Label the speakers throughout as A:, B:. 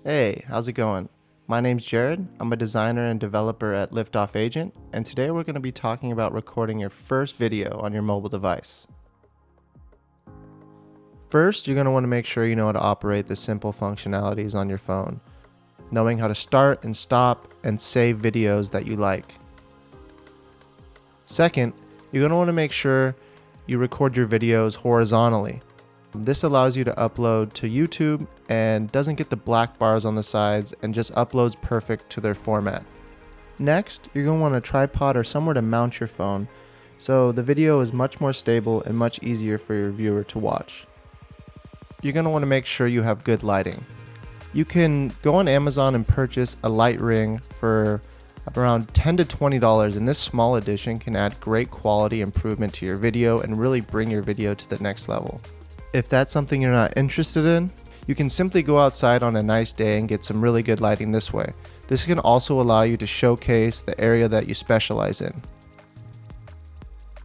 A: Hey, how's it going? My name's Jared. I'm a designer and developer at Liftoff Agent, and today we're going to be talking about recording your first video on your mobile device. First, you're going to want to make sure you know how to operate the simple functionalities on your phone, knowing how to start and stop and save videos that you like. Second, you're going to want to make sure you record your videos horizontally. This allows you to upload to YouTube and doesn't get the black bars on the sides and just uploads perfect to their format. Next, you're going to want a tripod or somewhere to mount your phone so the video is much more stable and much easier for your viewer to watch. You're going to want to make sure you have good lighting. You can go on Amazon and purchase a light ring for around $10 to $20, and this small edition can add great quality improvement to your video and really bring your video to the next level. If that's something you're not interested in, you can simply go outside on a nice day and get some really good lighting this way. This can also allow you to showcase the area that you specialize in.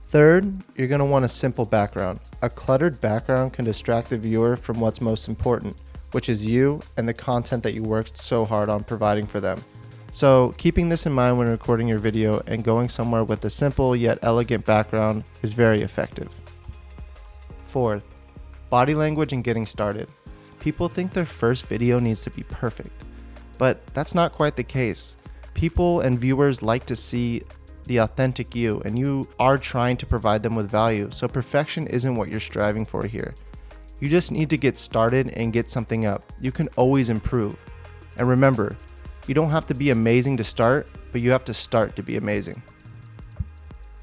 A: Third, you're going to want a simple background. A cluttered background can distract the viewer from what's most important, which is you and the content that you worked so hard on providing for them. So keeping this in mind when recording your video and going somewhere with a simple yet elegant background is very effective. Fourth, body language and getting started. People think their first video needs to be perfect, but that's not quite the case. People and viewers like to see the authentic you, and you are trying to provide them with value, so perfection isn't what you're striving for here. You just need to get started and get something up. You can always improve. And remember, you don't have to be amazing to start, but you have to start to be amazing.